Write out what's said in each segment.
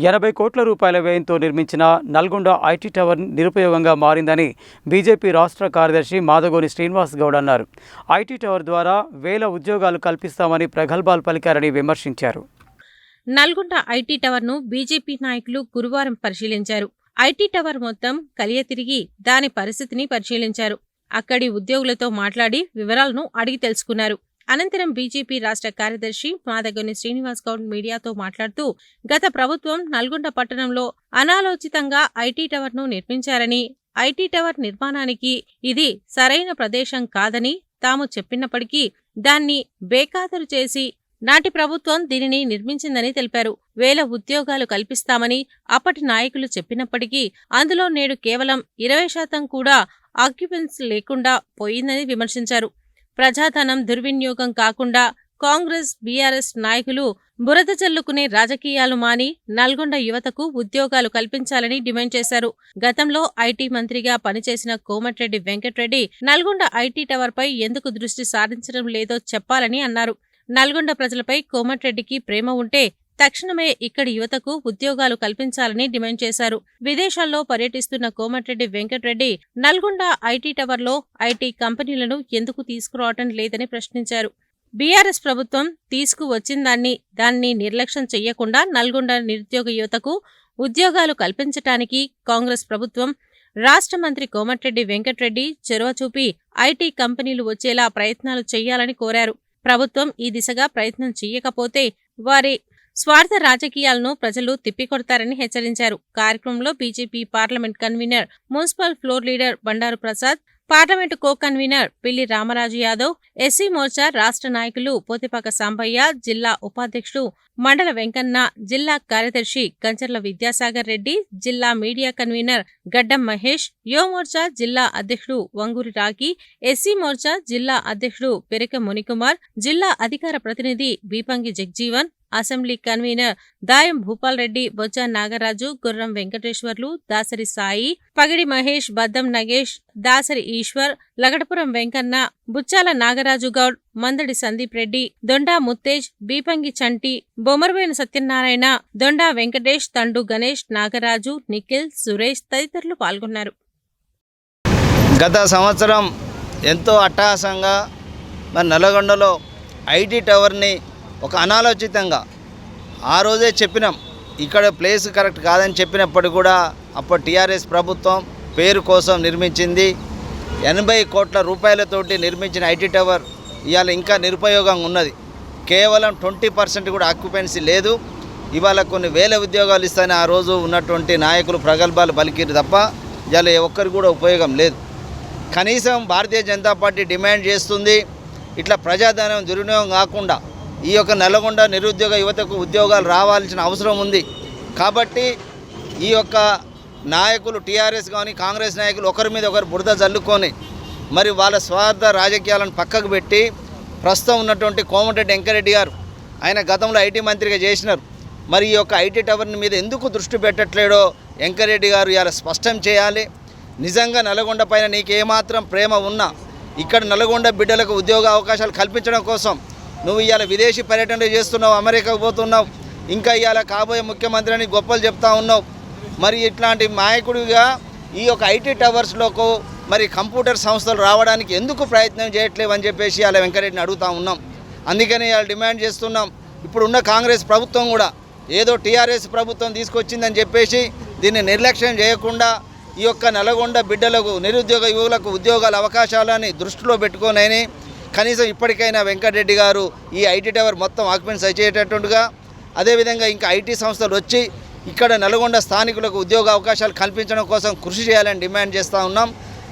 80 కోట్ల రూపాయల వ్యయంతో నిర్మించిన నల్గొండ ఐటీ టవర్ నిరుపయోగంగా మారిందని బీజేపీ రాష్ట్ర కార్యదర్శి మాదగోని శ్రీనివాస్ గౌడ్ అన్నారు. ఐటీ టవర్ ద్వారా వేల ఉద్యోగాలు కల్పిస్తామని ప్రగల్భాలు పలికారని విమర్శించారు. నల్గొండ ఐటీ టవర్ను బీజేపీ నాయకులు గురువారం పరిశీలించారు. ఐటీ టవర్ మొత్తం కలియ తిరిగి దాని పరిస్థితిని పరిశీలించారు. అక్కడి ఉద్యోగులతో మాట్లాడి వివరాలను అడిగి తెలుసుకున్నారు. అనంతరం బీజేపీ రాష్ట్ర కార్యదర్శి మాదగోని శ్రీనివాస్ గౌడ్ మీడియాతో మాట్లాడుతూ గత ప్రభుత్వం నల్గొండ పట్టణంలో అనాలోచితంగా ఐటీ టవర్ను నిర్మించారని, ఐటీ టవర్ నిర్మాణానికి ఇది సరైన ప్రదేశం కాదని తాము చెప్పినప్పటికీ దాన్ని బేఖాతరు చేసి నాటి ప్రభుత్వం దీనిని నిర్మించిందని తెలిపారు. వేల ఉద్యోగాలు కల్పిస్తామని అప్పటి నాయకులు చెప్పినప్పటికీ అందులో నేడు కేవలం 20% కూడా ఆక్యుపెన్సీ లేకుండా పోయిందని విమర్శించారు. ప్రజాధనం దుర్వినియోగం కాకుండా కాంగ్రెస్, బీఆర్ఎస్ నాయకులు బురద చల్లుకునే రాజకీయాలు మాని నల్గొండ యువతకు ఉద్యోగాలు కల్పించాలని డిమాండ్ చేశారు. గతంలో ఐటీ మంత్రిగా పనిచేసిన కోమటిరెడ్డి వెంకటరెడ్డి నల్గొండ ఐటీ టవర్పై ఎందుకు దృష్టి సారించడం లేదో చెప్పాలని అన్నారు. నల్గొండ ప్రజలపై కోమటిరెడ్డికి ప్రేమ ఉంటే తక్షణమే ఇక్కడి యువతకు ఉద్యోగాలు కల్పించాలని డిమాండ్ చేశారు. విదేశాల్లో పర్యటిస్తున్న కోమటిరెడ్డి వెంకటరెడ్డి నల్గొండ ఐటీ టవర్లో ఐటీ కంపెనీలను ఎందుకు తీసుకురావటం లేదని ప్రశ్నించారు. బీఆర్ఎస్ ప్రభుత్వం దాన్ని నిర్లక్ష్యం చెయ్యకుండా నల్గొండ నిరుద్యోగ యువతకు ఉద్యోగాలు కల్పించటానికి కాంగ్రెస్ ప్రభుత్వం, రాష్ట్ర మంత్రి కోమటిరెడ్డి వెంకటరెడ్డి చొరవ చూపి ఐటీ కంపెనీలు వచ్చేలా ప్రయత్నాలు చేయాలని కోరారు. ప్రభుత్వం ఈ దిశగా ప్రయత్నం చెయ్యకపోతే వారి స్వార్థ రాజకీయాలను ప్రజలు తిప్పికొడతారని హెచ్చరించారు. కార్యక్రమంలో BJP parliament convener, municipal floor leader Bandaru Prasad, parliament co convener పిల్లి రామరాజు యాదవ్, ఎస్సీ మోర్చా రాష్ట్ర నాయకులు పోతిపాక సాంబయ్య, జిల్లా ఉపాధ్యక్షుడు మండల వెంకన్న, జిల్లా కార్యదర్శి కంచర్ల విద్యాసాగర్ రెడ్డి, జిల్లా మీడియా కన్వీనర్ గడ్డం మహేష్, యువమోర్చా జిల్లా అధ్యక్షుడు వంగూరి రాకి, ఎస్సీ మోర్చా జిల్లా అధ్యక్షుడు పెరిక మునికుమార్, జిల్లా అధికార ప్రతినిధి బీపంగి జగ్జీవన్, అసెంబ్లీ కన్వీనర్ దాయం భూపాల్ రెడ్డి, బొజ్జ నాగరాజు, గుర్రం వెంకటేశ్వర్లు, దాసరి సాయి, పగిడి మహేష్, బద్దం నగేష్, దాసరి ఈశ్వర్, లగడపురం వెంకన్న, బుచ్చాల నాగరాజు గౌడ్, మందడి సందీప్ రెడ్డి, దొండా ముత్తేజ్, బీపంగి చంటి, బొమర్వేను సత్యనారాయణ, దొండా వెంకటేష్, తండు గణేష్, నాగరాజు, నిఖిల్, సురేష్ తదితరులు పాల్గొన్నారు. గత సంవత్సరం ఎంతో అట్టహాసంగా మన నల్గొండలో ఐటీ టవర్ని ఒక అనాలోచితంగా ఆ రోజే చెప్పినాం, ఇక్కడ ప్లేస్ కరెక్ట్ కాదని చెప్పినప్పటికీ కూడా అప్పుడు టీఆర్ఎస్ ప్రభుత్వం పేరు కోసం నిర్మించింది. 80 కోట్ల రూపాయలతోటి నిర్మించిన ఐటీ టవర్ ఇవాళ ఇంకా నిరుపయోగంగా ఉన్నది. కేవలం 20% కూడా ఆక్యుపెన్సీ లేదు. ఇవాళ కొన్ని వేల ఉద్యోగాలు ఇస్తాయని ఆ రోజు ఉన్నటువంటి నాయకులు ప్రగల్భాలు పలికిరు తప్ప ఇవాళ ఒక్కరికి కూడా ఉపయోగం లేదు. కనీసం భారతీయ జనతా పార్టీ డిమాండ్ చేస్తుంది, ఇట్లా ప్రజాధనం దుర్వినియోగం కాకుండా ఈ యొక్క నల్గొండ నిరుద్యోగ యువతకు ఉద్యోగాలు రావాల్సిన అవసరం ఉంది. కాబట్టి ఈ యొక్క నాయకులు టీఆర్ఎస్ కానీ కాంగ్రెస్ నాయకులు ఒకరి మీద ఒకరు బురద జల్లుకొని మరి వాళ్ళ స్వార్థ రాజకీయాలను పక్కకు పెట్టి ప్రస్తుతం ఉన్నటువంటి కోమటిరెడ్డి వెంకటరెడ్డి గారు ఆయన గతంలో ఐటీ మంత్రిగా చేసినారు. మరి ఈ యొక్క ఐటీ టవర్ మీద ఎందుకు దృష్టి పెట్టట్లేడో వెంకటరెడ్డి గారు ఇలా స్పష్టం చేయాలి. నిజంగా నల్గొండ పైన నీకు ఏమాత్రం ప్రేమ ఉన్నా ఇక్కడ నల్గొండ బిడ్డలకు ఉద్యోగ అవకాశాలు కల్పించడం కోసం నువ్వు ఇవాళ విదేశీ పర్యటనలు చేస్తున్నావు, అమెరికాకు పోతున్నావు, ఇంకా ఇవాళ కాబోయే ముఖ్యమంత్రి అని గొప్పలు చెప్తా ఉన్నావు. మరి ఇట్లాంటి నాయకుడిగా ఈ యొక్క ఐటీ టవర్స్లోకి మరి కంప్యూటర్ సంస్థలు రావడానికి ఎందుకు ప్రయత్నం చేయట్లేవు అని చెప్పేసి ఇవాళ వెంకటరెడ్డిని అడుగుతూ ఉన్నాం. అందుకని ఇవాళ డిమాండ్ చేస్తున్నాం, ఇప్పుడున్న కాంగ్రెస్ ప్రభుత్వం కూడా ఏదో టీఆర్ఎస్ ప్రభుత్వం తీసుకొచ్చిందని చెప్పేసి దీన్ని నిర్లక్ష్యం చేయకుండా ఈ యొక్క నల్గొండ బిడ్డలకు నిరుద్యోగ యువకులకు ఉద్యోగాల అవకాశాలని దృష్టిలో పెట్టుకోనని కనీసం ఇప్పటికైనా వెంకటరెడ్డి గారు ఈ ఐటీ టవర్ మొత్తం ఆక్యుపెన్సీ అయ్యేటట్టుగా, అదేవిధంగా ఇంకా ఐటీ సంస్థలు వచ్చి ఇక్కడ నల్గొండ స్థానికులకు ఉద్యోగ అవకాశాలు కల్పించడం కోసం కృషి చేయాలని డిమాండ్ చేస్తూ ఉన్నాం.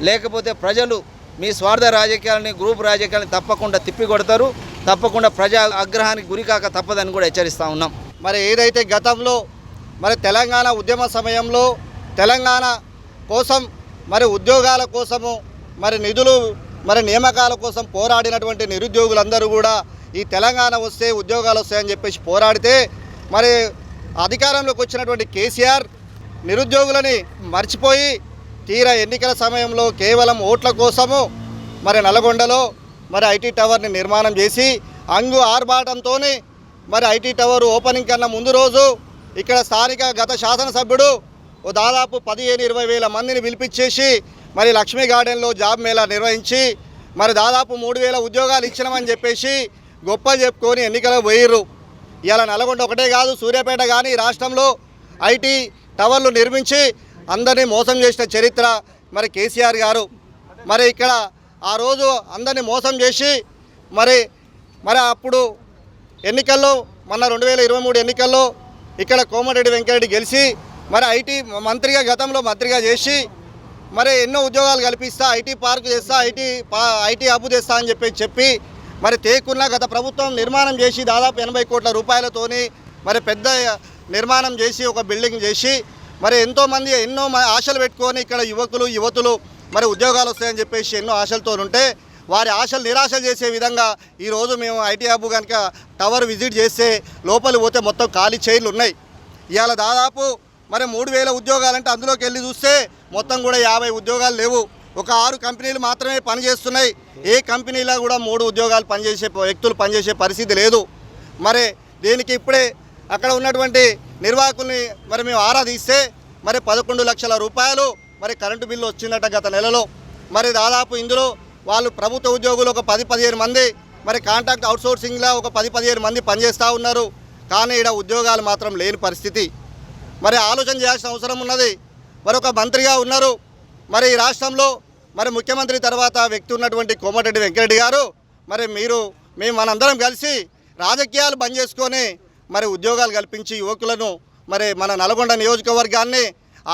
లేకపోతే ప్రజలు మీ స్వార్థ రాజకీయాలని, గ్రూప్ రాజకీయాలని తప్పకుండా తిప్పికొడతారు, తప్పకుండా ప్రజా ఆగ్రహానికి గురికాక తప్పదని కూడా హెచ్చరిస్తూ ఉన్నాం. మరి ఏదైతే గతంలో మరి తెలంగాణ ఉద్యమ సమయంలో తెలంగాణ కోసం మరి ఉద్యోగాల కోసము మరి నిధులు మరి నియామకాల కోసం పోరాడినటువంటి నిరుద్యోగులందరూ కూడా ఈ తెలంగాణ వస్తే ఉద్యోగాలు వస్తాయని చెప్పేసి పోరాడితే మరి అధికారంలోకి వచ్చినటువంటి కేసీఆర్ నిరుద్యోగులని మర్చిపోయి తీరా ఎన్నికల సమయంలో కేవలం ఓట్ల కోసము మరి నల్గొండలో మరి ఐటీ టవర్ని నిర్మాణం చేసి అంగు ఆర్భాటంతో మరి ఐటీ టవర్ ఓపెనింగ్ కన్నా ముందు రోజు ఇక్కడ స్థానిక గత శాసనసభ్యుడు దాదాపు 15-20 వేల మందిని పిలిపించేసి మరి లక్ష్మీ గార్డెన్లో జాబ్ మేళా నిర్వహించి మరి దాదాపు 3,000 ఉద్యోగాలు ఇచ్చినామని చెప్పేసి గొప్ప చెప్పుకొని ఎన్నికలకు పోయిర్రు. ఇలా నల్గొండ ఒకటే కాదు, సూర్యాపేట కానీ రాష్ట్రంలో ఐటీ టవర్లు నిర్మించి అందరినీ మోసం చేసిన చరిత్ర మరి కేసీఆర్ గారు. మరి ఇక్కడ ఆ రోజు అందరినీ మోసం చేసి మరి అప్పుడు ఎన్నికల్లో మొన్న 2023 ఎన్నికల్లో ఇక్కడ కోమటిరెడ్డి వెంకటరెడ్డి గెలిచి మరి ఐటీ మంత్రిగా గతంలో మంత్రిగా చేసి మరి ఎన్నో ఉద్యోగాలు కల్పిస్తా, ఐటీ పార్క్ చేస్తా, ఐటీ హబ్ చేస్తా అని చెప్పి మరి తేకున్న గత ప్రభుత్వం నిర్మాణం చేసి దాదాపు 80 కోట్ల రూపాయలతోని మరి పెద్ద నిర్మాణం చేసి ఒక బిల్డింగ్ చేసి మరి ఎంతోమంది ఎన్నో ఆశలు పెట్టుకొని ఇక్కడ యువతులు మరి ఉద్యోగాలు వస్తాయని చెప్పేసి ఎన్నో ఆశలతో ఉంటే వారి ఆశలు నిరాశలు చేసే విధంగా ఈరోజు మేము ఐటీ హబ్ కనుక టవర్ విజిట్ చేస్తే లోపలికి పోతే మొత్తం ఖాళీ చైర్లు ఉన్నాయి. ఇవాళ దాదాపు మరి 3,000 ఉద్యోగాలంటే అందులోకి వెళ్ళి చూస్తే మొత్తం కూడా 50 ఉద్యోగాలు లేవు. ఒక 6 కంపెనీలు మాత్రమే పనిచేస్తున్నాయి. ఏ కంపెనీలో కూడా 3 ఉద్యోగాలు వ్యక్తులు పనిచేసే పరిస్థితి లేదు. మరి దీనికి ఇప్పుడే అక్కడ ఉన్నటువంటి నిర్వాహకుల్ని మరి మేము ఆరా తీస్తే మరి 11 లక్షల రూపాయలు మరి కరెంటు బిల్లు వచ్చిందట గత నెలలో. మరి దాదాపు ఇందులో వాళ్ళు ప్రభుత్వ ఉద్యోగులు ఒక 10-15 మంది మరి కాంట్రాక్ట్ అవుట్సోర్సింగ్లో ఒక 10-15 మంది పనిచేస్తూ ఉన్నారు. కానీ ఇక్కడ ఉద్యోగాలు మాత్రం లేని పరిస్థితి. మరి ఆలోచన చేయాల్సిన అవసరం ఉన్నది. మరి ఒక మంత్రిగా ఉన్నారు. మరి ఈ రాష్ట్రంలో మరి ముఖ్యమంత్రి తర్వాత వ్యక్తి ఉన్నటువంటి కోమటిరెడ్డి వెంకటరెడ్డి గారు మరి మేము మనందరం కలిసి రాజకీయాలు బంద్ చేసుకొని మరి ఉద్యోగాలు కల్పించి యువకులను మరి మన నల్గొండ నియోజకవర్గాన్ని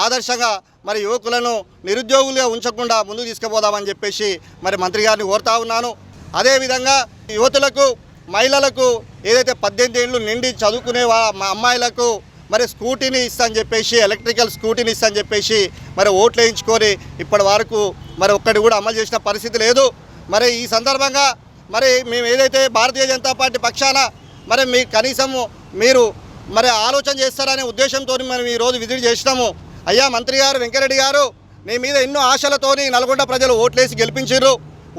ఆదర్శంగా మరి యువకులను నిరుద్యోగులుగా ఉంచకుండా ముందుకు తీసుకుపోదామని చెప్పేసి మరి మంత్రి గారిని కోరుతా ఉన్నాను. అదేవిధంగా యువతులకు మహిళలకు ఏదైతే 18 ఏళ్ళు నిండి చదువుకునే అమ్మాయిలకు మరి స్కూటీని ఇస్తాని చెప్పేసి ఎలక్ట్రికల్ స్కూటీని ఇస్తాని చెప్పేసి మరి ఓట్లు వేయించుకొని ఇప్పటి వరకు మరి ఒక్కటి కూడా అమలు చేసిన పరిస్థితి లేదు. మరి ఈ సందర్భంగా మరి మేము ఏదైతే భారతీయ జనతా పార్టీ పక్షాన మరి కనీసం మీరు మరి ఆలోచన చేస్తారనే ఉద్దేశంతో మనం ఈరోజు విజిట్ చేసినాము. అయ్యా మంత్రి గారు వెంకరెడ్డి గారు, నీ మీద ఎన్నో ఆశలతోని నల్గొండ ప్రజలు ఓట్లేసి గెలిపించారు.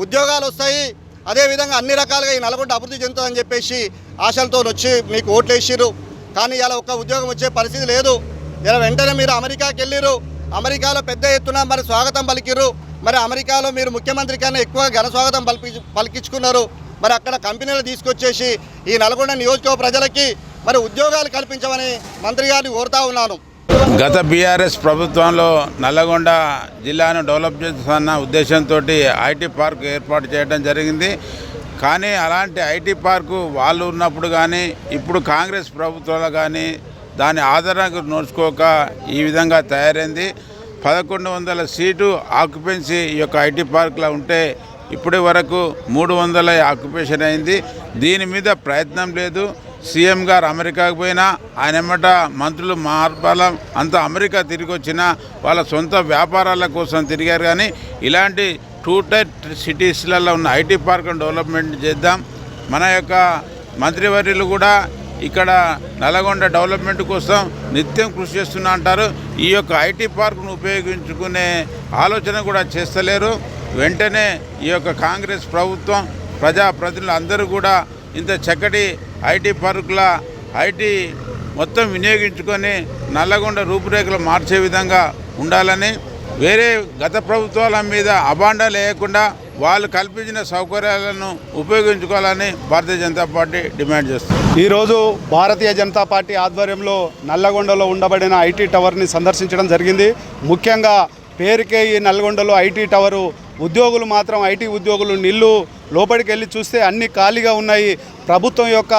ఉద్యోగాలు వస్తాయి, అదేవిధంగా అన్ని రకాలుగా ఈ నల్గొండ అభివృద్ధి చెందుతుందని చెప్పేసి ఆశలతో వచ్చి మీకు ఓట్లేసిర్రు. కానీ ఇలా ఒక్క ఉద్యోగం వచ్చే పరిస్థితి లేదు. ఇలా వెంటనే మీరు అమెరికాకి వెళ్ళిర్రు. అమెరికాలో పెద్ద ఎత్తున మరి స్వాగతం పలికిర్రు. మరి అమెరికాలో మీరు ముఖ్యమంత్రి కన్నా ఎక్కువ ఘన స్వాగతం పలికించుకున్నారు. మరి అక్కడ కంపెనీలు తీసుకొచ్చేసి ఈ నల్గొండ నియోజకవర్గ ప్రజలకి మరి ఉద్యోగాలు కల్పించమని మంత్రి గారిని కోరుతా ఉన్నాను. గత బీఆర్ఎస్ ప్రభుత్వంలో నల్లగొండ జిల్లాను డెవలప్ చేస్తున్న ఉద్దేశంతో ఐటీ పార్క్ ఏర్పాటు చేయడం జరిగింది. కానీ అలాంటి ఐటీ పార్కు వాళ్ళు ఉన్నప్పుడు కానీ ఇప్పుడు కాంగ్రెస్ ప్రభుత్వాలు కానీ దాని ఆదరణకు నోచుకోక ఈ విధంగా తయారైంది. 1100 సీటు ఆక్యుపెన్సీ ఈ యొక్క ఐటీ పార్క్లో ఉంటే ఇప్పటి వరకు 300 ఆక్యుపేషన్ అయింది. దీని మీద ప్రయత్నం లేదు. సీఎం గారు అమెరికాకు పోయినా ఆయన ఎమ్మట మంత్రులు మార్పాల అంతా అమెరికా తిరిగి వచ్చినా వాళ్ళ సొంత వ్యాపారాల కోసం తిరిగారు. కానీ ఇలాంటి 2 టైర్ సిటీస్లలో ఉన్న ఐటీ పార్క్ను డెవలప్మెంట్ చేద్దాం. మన యొక్క మంత్రివర్యులు కూడా ఇక్కడ నల్గొండ డెవలప్మెంట్ కోసం నిత్యం కృషి చేస్తున్నా అంటారు. ఈ యొక్క ఐటీ పార్క్ను ఉపయోగించుకునే ఆలోచన కూడా చేస్తలేరు. వెంటనే ఈ యొక్క కాంగ్రెస్ ప్రభుత్వం ప్రజాప్రతినిధులు అందరూ కూడా ఇంత చక్కటి ఐటీ పార్కుల ఐటీ మొత్తం వినియోగించుకొని నల్లగొండ రూపురేఖలు మార్చే విధంగా ఉండాలని, వేరే గత ప్రభుత్వాల మీద అబాండాలు వేయకుండా వాళ్ళు కల్పించిన సౌకర్యాలను ఉపయోగించుకోవాలని భారతీయ జనతా పార్టీ డిమాండ్ చేస్తుంది. ఈరోజు భారతీయ జనతా పార్టీ ఆధ్వర్యంలో నల్లగొండలో ఉండబడిన ఐటీ టవర్ని సందర్శించడం జరిగింది. ముఖ్యంగా పేరుకే ఈ నల్గొండలో ఐటీ టవరు, ఉద్యోగులు మాత్రం ఐటీ ఉద్యోగులు నిల్లు లోపలికి వెళ్ళి చూస్తే అన్నీ ఖాళీగా ఉన్నాయి. ప్రభుత్వం యొక్క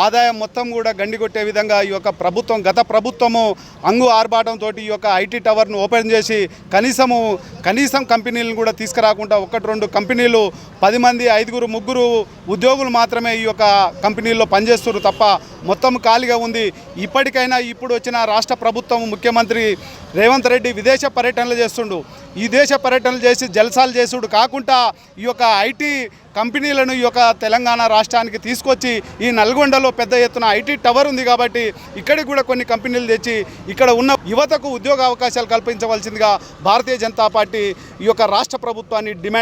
ఆదాయం మొత్తం కూడా గండికొట్టే విధంగా ఈ యొక్క ప్రభుత్వం గత ప్రభుత్వము అంగు ఆర్భాటంతో ఈ యొక్క ఐటీ టవర్ను ఓపెన్ చేసి కనీసం కంపెనీలను కూడా తీసుకురాకుండా 1-2 కంపెనీలు 10 మంది 5-3 ఉద్యోగులు మాత్రమే ఈ యొక్క కంపెనీల్లో పనిచేస్తున్నారు తప్ప మొత్తం ఖాళీగా ఉంది. ఇప్పటికైనా ఇప్పుడు వచ్చిన రాష్ట్ర ప్రభుత్వం ముఖ్యమంత్రి రేవంత్ రెడ్డి విదేశ పర్యటనలు చేస్తుండు. ఈ దేశ పర్యటనలు చేసి జల్సాలు చేసుడు కాకుండా ఈ యొక్క ఐటీ కంపెనీలను ఈ యొక్క తెలంగాణ రాష్ట్రానికి తీసుకొచ్చి ఈ నల్గొండలో పెద్ద ఎత్తున ఐటీ టవర్ ఉంది కాబట్టి ఇక్కడికి కూడా కొన్ని కంపెనీలు తెచ్చి ఇక్కడ ఉన్న యువతకు ఉద్యోగ అవకాశాలు కల్పించవలసిందిగా భారతీయ జనతా పార్టీ ఈ యొక్క రాష్ట్ర ప్రభుత్వాన్ని డిమాండ్